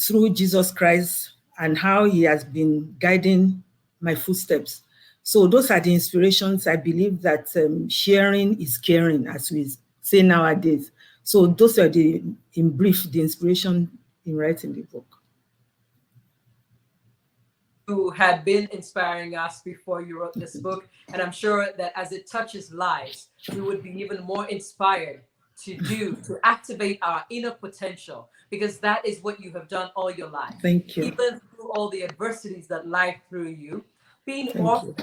through Jesus Christ and how he has been guiding my footsteps. So those are the inspirations. I believe that sharing is caring, as we say nowadays. So those are in brief, the inspiration in writing the book. Who had been inspiring us before you wrote this book. And I'm sure that as it touches lives, we would be even more inspired to activate our inner potential, because that is what you have done all your life. Thank you. Even through all the adversities that life threw you, being orphaned,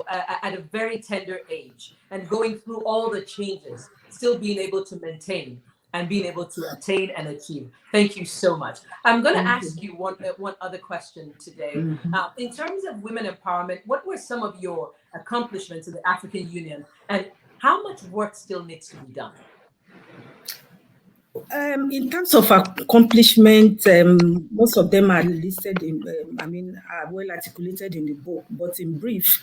at a very tender age and going through all the changes, still being able to maintain and being able to attain and achieve. Thank you so much. I'm going to ask you one other question today. In terms of women empowerment, what were some of your accomplishments in the African Union, and how much work still needs to be done? In terms of accomplishment, most of them are listed are well articulated in the book, but in brief,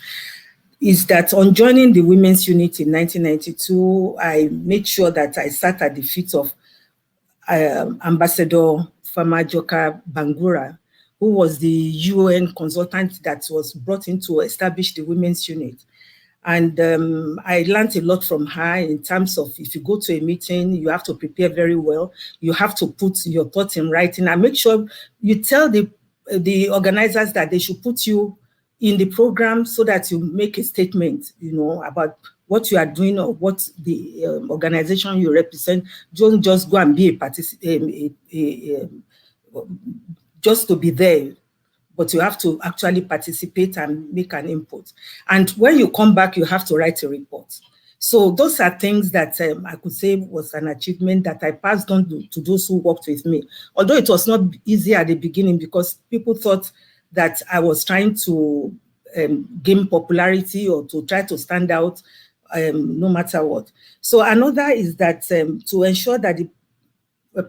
is that on joining the Women's Unit in 1992, I made sure that I sat at the feet of Ambassador Famajoka Bangura, who was the UN consultant that was brought in to establish the Women's Unit. And I learned a lot from her in terms of, if you go to a meeting, you have to prepare very well. You have to put your thoughts in writing and make sure you tell the organizers that they should put you in the program so that you make a statement, about what you are doing or what the organization you represent. Don't just go and be a participant, just to be there. But you have to actually participate and make an input. And when you come back, you have to write a report. So those are things that I could say was an achievement that I passed on to those who worked with me. Although it was not easy at the beginning because people thought that I was trying to gain popularity or to try to stand out no matter what. So another is that to ensure that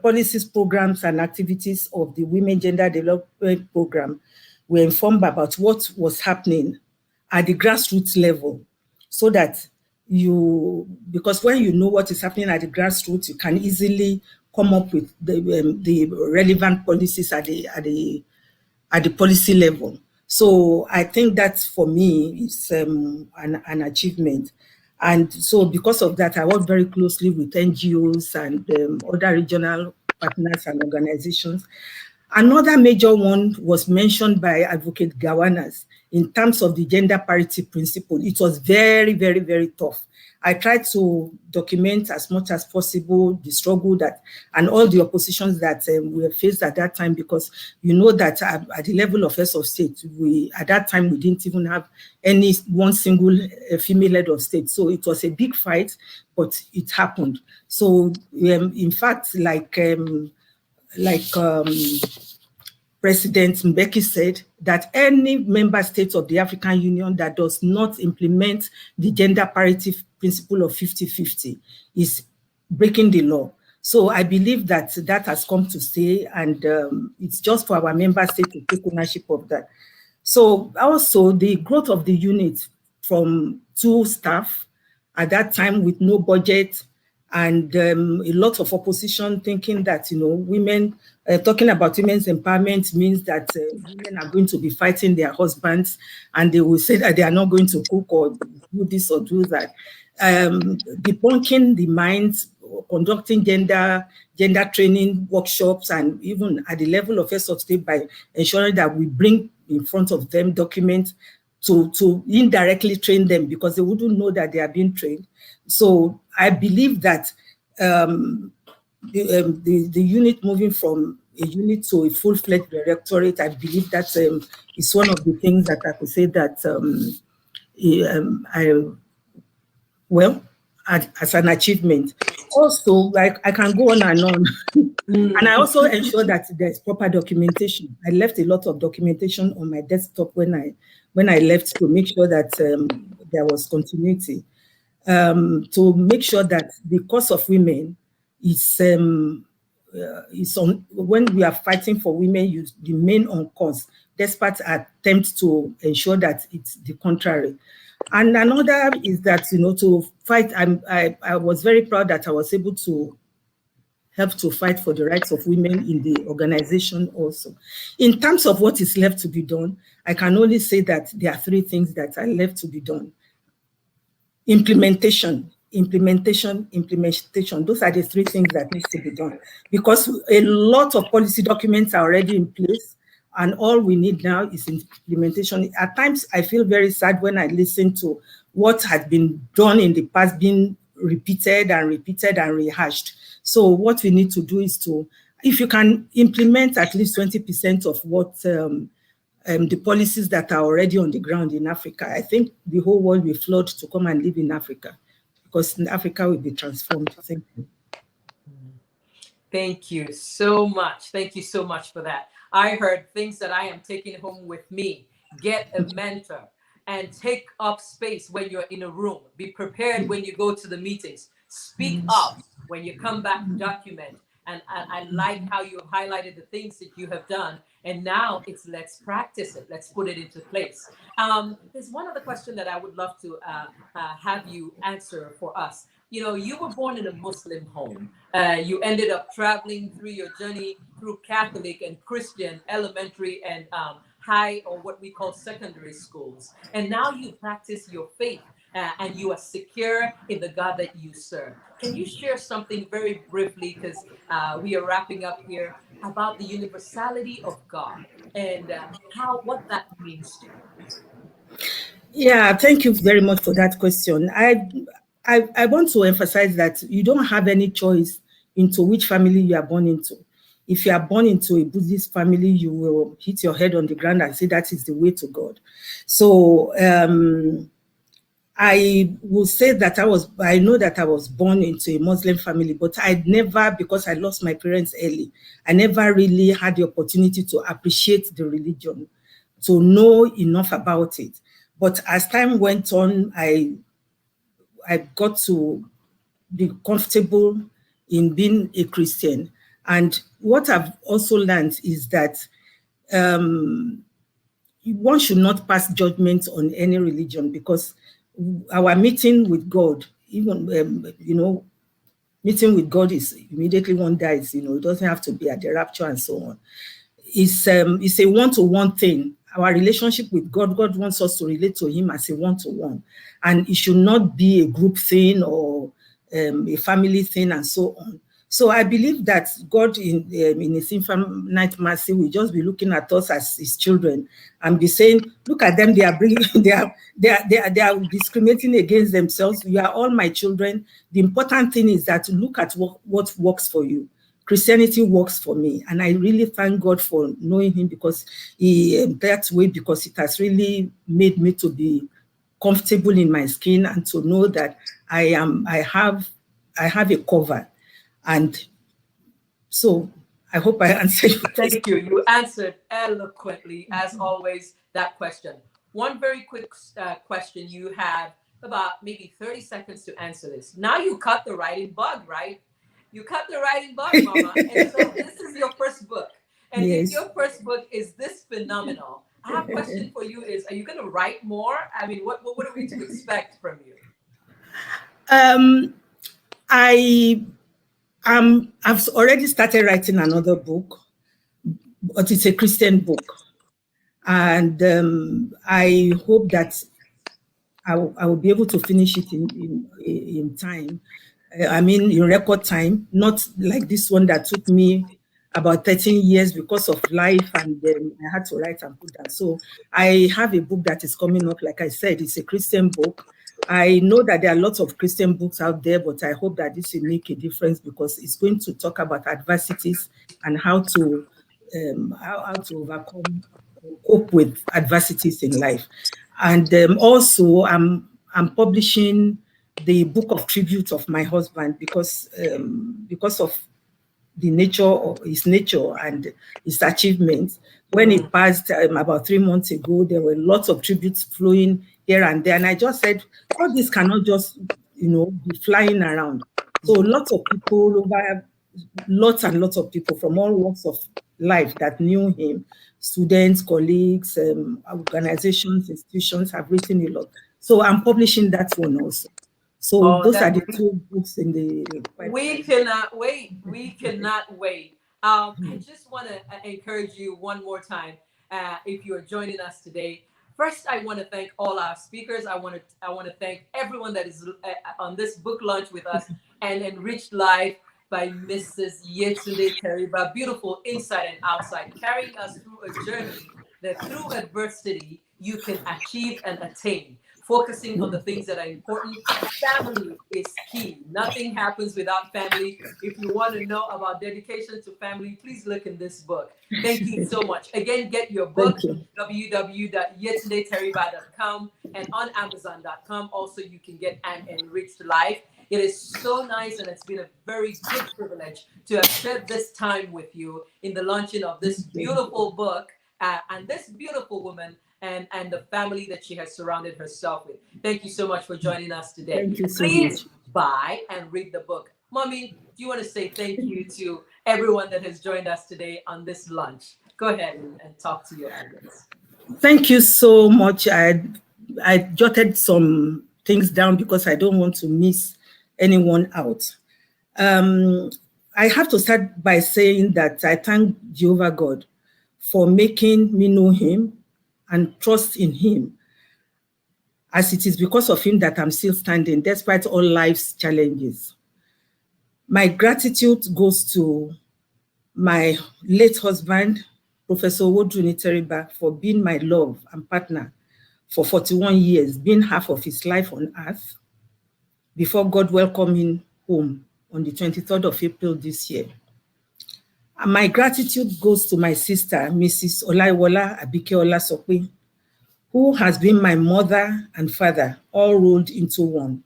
policies, programs, and activities of the Women Gender Development Program were informed about what was happening at the grassroots level, so that because when you know what is happening at the grassroots, you can easily come up with the relevant policies at the policy level. So I think that for me is an achievement. And so because of that, I work very closely with NGOs and other regional partners and organizations. Another major one was mentioned by Advocate Gawanas in terms of the gender parity principle. It was very, very, very tough. I tried to document as much as possible the struggle and all the oppositions that we faced at that time, because you know that at the level of heads of state, at that time we didn't even have one single female head of state. So it was a big fight, but it happened. So in fact, like President Mbeki said, that any member state of the African Union that does not implement the gender parity principle of 50-50 is breaking the law. So I believe that has come to stay, and it's just for our member state to take ownership of that. So also the growth of the unit from 2 staff at that time with no budget, and a lot of opposition thinking that, women, talking about women's empowerment means that women are going to be fighting their husbands, and they will say that they are not going to cook or do this or do that. Debunking the minds, conducting gender training workshops, and even at the level of heads of state by ensuring that we bring in front of them documents to indirectly train them, because they wouldn't know that they are being trained. So I believe that the unit moving from a unit to a full-fledged directorate, I believe that is one of the things that I could say that as an achievement. Also, like, I can go on and on. And I also ensure that there's proper documentation. I left a lot of documentation on my desktop when I left, to make sure that there was continuity. To make sure that the cause of women is on, when we are fighting for women, you remain on cause, despite attempts to ensure that it's the contrary. And another is that, to fight, I was very proud that I was able to help to fight for the rights of women in the organization also. In terms of what is left to be done, I can only say that there are 3 things that are left to be done. Implementation. Those are the 3 things that needs to be done, because a lot of policy documents are already in place, and all we need now is implementation. At times, I feel very sad when I listen to what had been done in the past being repeated and rehashed. So what we need to do is if you can implement at least 20% of what the policies that are already on the ground in Africa, I think the whole world will flood to come and live in Africa, because Africa will be transformed. Thank you. Thank you so much. Thank you so much for that. I heard things that I am taking home with me. Get a mentor and take up space when you're in a room. Be prepared when you go to the meetings. Speak up when you come back, document. And I like how you highlighted the things that you have done. And now it's let's practice it. Let's put it into place. There's one other question that I would love to have you answer for us. You were born in a Muslim home. You ended up traveling through your journey through Catholic and Christian elementary and high, or what we call secondary schools. And now you practice your faith and you are secure in the God that you serve. Can you share something very briefly, because we are wrapping up here, about the universality of God and what that means to you? Yeah, thank you very much for that question. I want to emphasize that you don't have any choice into which family you are born into. If you are born into a Buddhist family, you will hit your head on the ground and say that is the way to God. So I will say that I know that I was born into a Muslim family, but I never, because I lost my parents early, I never really had the opportunity to appreciate the religion, to know enough about it. But as time went on, I got to be comfortable in being a Christian. And what I've also learned is that one should not pass judgment on any religion, because our meeting with God, even, meeting with God is immediately one dies, it doesn't have to be at the rapture and so on. It's a one-to-one thing. Our relationship with God, God wants us to relate to him as a one-to-one. And it should not be a group thing or a family thing and so on. So I believe that God, in his infinite mercy, will just be looking at us as his children and be saying, look at them, they are discriminating against themselves. You are all my children. The important thing is that look at what works for you. Christianity works for me, and I really thank God for knowing him, because that way, because it has really made me to be comfortable in my skin and to know that I have a cover. And so I hope I answered your question. Thank you. You answered eloquently, as always, that question. One very quick question. You have about maybe 30 seconds to answer this. Now you cut the writing bug, right? You cut the writing bug, Mama. And so this is your first book. And Yes. if your first book is this phenomenal, I have a question for you is, are you going to write more? I mean, what are we to expect from you? I've already started writing another book, but it's a Christian book. And I hope that I will be able to finish it in time. I mean, in record time, not like this one that took me about 13 years because of life, and then I had to write and put that. So I have a book that is coming up. Like I said, it's a Christian book. I know that there are lots of Christian books out there, but I hope that this will make a difference, because it's going to talk about adversities and how to overcome, cope with adversities in life. And also, I'm publishing the book of tribute of my husband, because of the nature of his nature and his achievements. When he passed about 3 months ago, there were lots of tributes flowing here and there. And I just said, all this cannot just, be flying around. So lots of people, lots and lots of people from all walks of life that knew him, students, colleagues, organizations, institutions, have written a lot. So I'm publishing that one also. So those are the two books in the pipeline. We cannot wait. We cannot wait. I just want to encourage you one more time. If you are joining us today, first I want to thank all our speakers. I want to thank everyone that is on this book launch with us, and Enriched Life by Mrs. Yetunde Teriba. Beautiful inside and outside, carrying us through a journey that through adversity you can achieve and attain. Focusing on the things that are important. Family is key. Nothing happens without family. If you want to know about dedication to family, please look in this book. Thank you so much. Again, get your book, www.yetundeteriba.com, and on Amazon.com. Also, you can get An Enriched Life. It is so nice, and it's been a very good privilege to have shared this time with you in the launching of this beautiful book and this beautiful woman, and the family that she has surrounded herself with. Thank you so much for joining us today. Thank you so Please much. buy and read the book. Mommy, do you want to say thank you to everyone that has joined us today on this lunch? Go ahead and talk to your audience. Thank you so much. I jotted some things down because I don't want to miss anyone out. I have to start by saying that I thank Jehovah God for making me know him and trust in him, as it is because of him that I'm still standing despite all life's challenges. My gratitude goes to my late husband, Professor Yetunde Teriba, for being my love and partner for 41 years, being half of his life on earth, before God welcomed him home on the 23rd of April this year. And my gratitude goes to my sister, Mrs. Olaiwola Abike Olasope, who has been my mother and father, all rolled into one.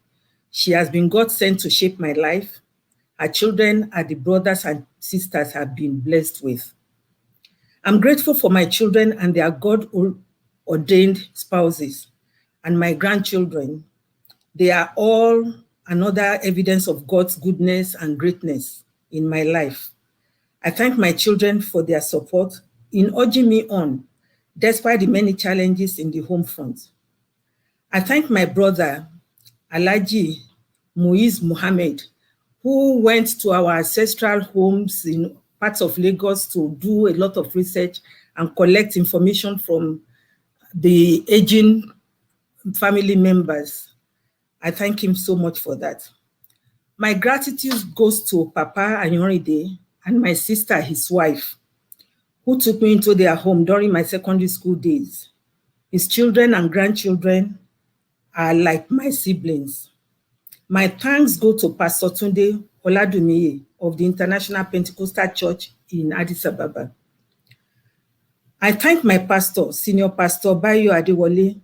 She has been God sent to shape my life. Her children are the brothers and sisters I've been blessed with. I'm grateful for my children and their God-ordained spouses and my grandchildren. They are all another evidence of God's goodness and greatness in my life. I thank my children for their support in urging me on, despite the many challenges in the home front. I thank my brother, Alhaji Muiz Muhammad, who went to our ancestral homes in parts of Lagos to do a lot of research and collect information from the aging family members. I thank him so much for that. My gratitude goes to Papa Ayorinde and my sister, his wife, who took me into their home during my secondary school days. His children and grandchildren are like my siblings. My thanks go to Pastor Tunde Oladumiye of the International Pentecostal Church in Addis Ababa. I thank my pastor, Senior Pastor Bayo Adewale,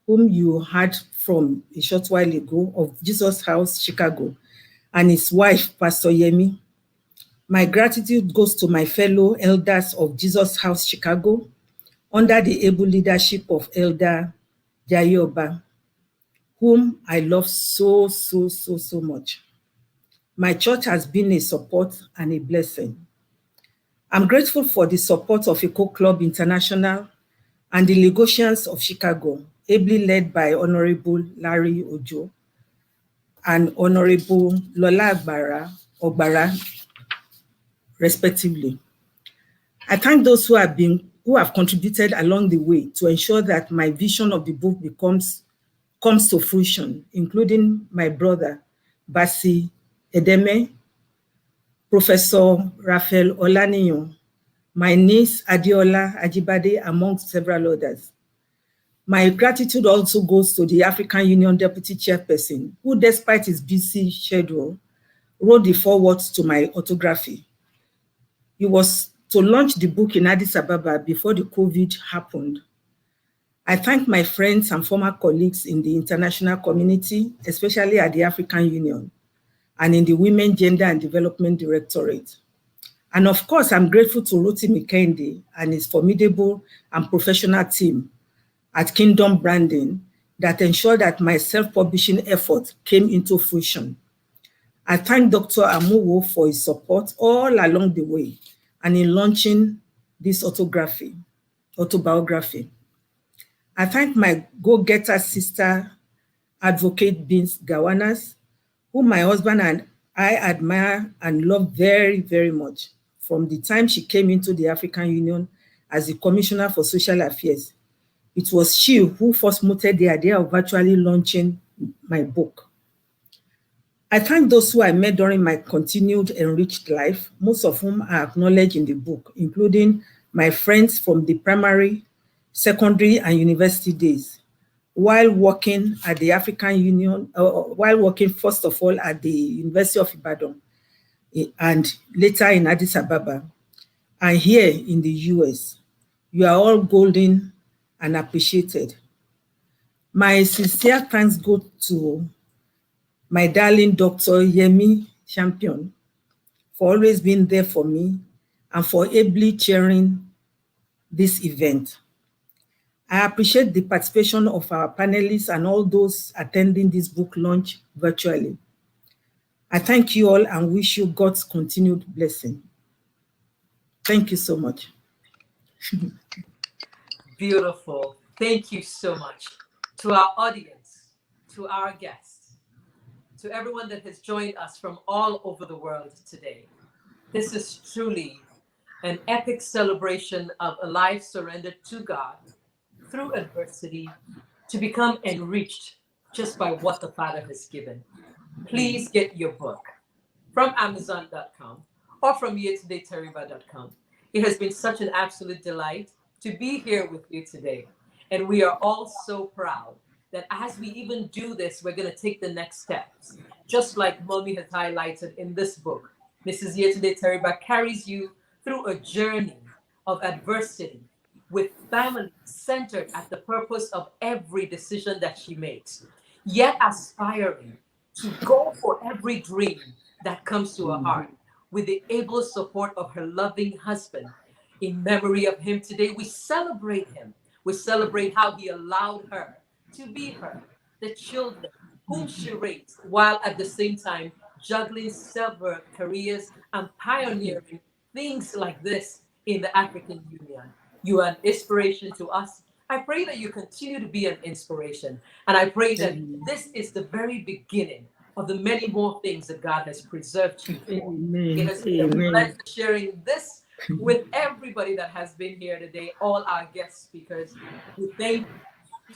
whom you heard from a short while ago, of Jesus House, Chicago, and his wife, Pastor Yemi. My gratitude goes to my fellow elders of Jesus House, Chicago, under the able leadership of Elder Jayoba, whom I love so much. My church has been a support and a blessing. I'm grateful for the support of Eco Club International and the Lagosians of Chicago, ably led by Honorable Larry Ojo and Honorable Lola Ogbara, respectively. I thank those who have contributed along the way to ensure that my vision of the book comes to fruition, including my brother, Basi Edeme, Professor Raphael Olaniyan, my niece Adiola Ajibade, amongst several others. My gratitude also goes to the African Union Deputy Chairperson, who, despite his busy schedule, wrote the forewords to my autography. He was to launch the book in Addis Ababa before the COVID happened. I thank my friends and former colleagues in the international community, especially at the African Union and in the Women, Gender and Development Directorate. And of course, I'm grateful to Rotimi Kehinde and his formidable and professional team at Kingdom Branding that ensured that my self-publishing effort came into fruition. I thank Dr. Amuwo for his support all along the way and in launching this autobiography. I thank my go-getter sister, Advocate Beans Gawanas, whom my husband and I admire and love very much from the time she came into the African Union as the Commissioner for Social Affairs. It was she who first mooted the idea of virtually launching my book. I thank those who I met during my continued enriched life, most of whom are acknowledged in the book, including my friends from the primary, secondary, and university days, while working at the African Union, while working first of all at the University of Ibadan, and later in Addis Ababa, and here in the US. You are all golden and appreciated. My sincere thanks go to my darling Dr. Yemi Champion for always being there for me and for ably chairing this event. I appreciate the participation of our panelists and all those attending this book launch virtually. I thank you all and wish you God's continued blessing. Thank you so much. Beautiful. Thank you so much. To our audience, to our guests, to everyone that has joined us from all over the world today. This is truly an epic celebration of a life surrendered to God through adversity to become enriched just by what the Father has given. Please get your book from Amazon.com or from YetundeTeriba.com. It has been such an absolute delight to be here with you today. And we are all so proud that as we even do this, we're going to take the next steps. Just like Mommy has highlighted in this book, Mrs. Yetunde Teriba carries you through a journey of adversity with family centered at the purpose of every decision that she makes, yet aspiring to go for every dream that comes to her heart with the able support of her loving husband. In memory of him today, we celebrate him. We celebrate how he allowed her to be her, the children whom she raised, while at the same time juggling several careers and pioneering things like this in the African Union. You are an inspiration to us. I pray that you continue to be an inspiration. And I pray that this is the very beginning of the many more things that God has preserved you for. It has been a pleasure sharing this with everybody that has been here today, all our guest speakers. We thank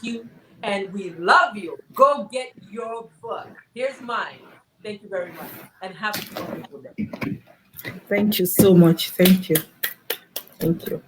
you and we love you. Go get your book. Here's mine. Thank you very much and have a wonderful day. Thank you so much. Thank you. Thank you.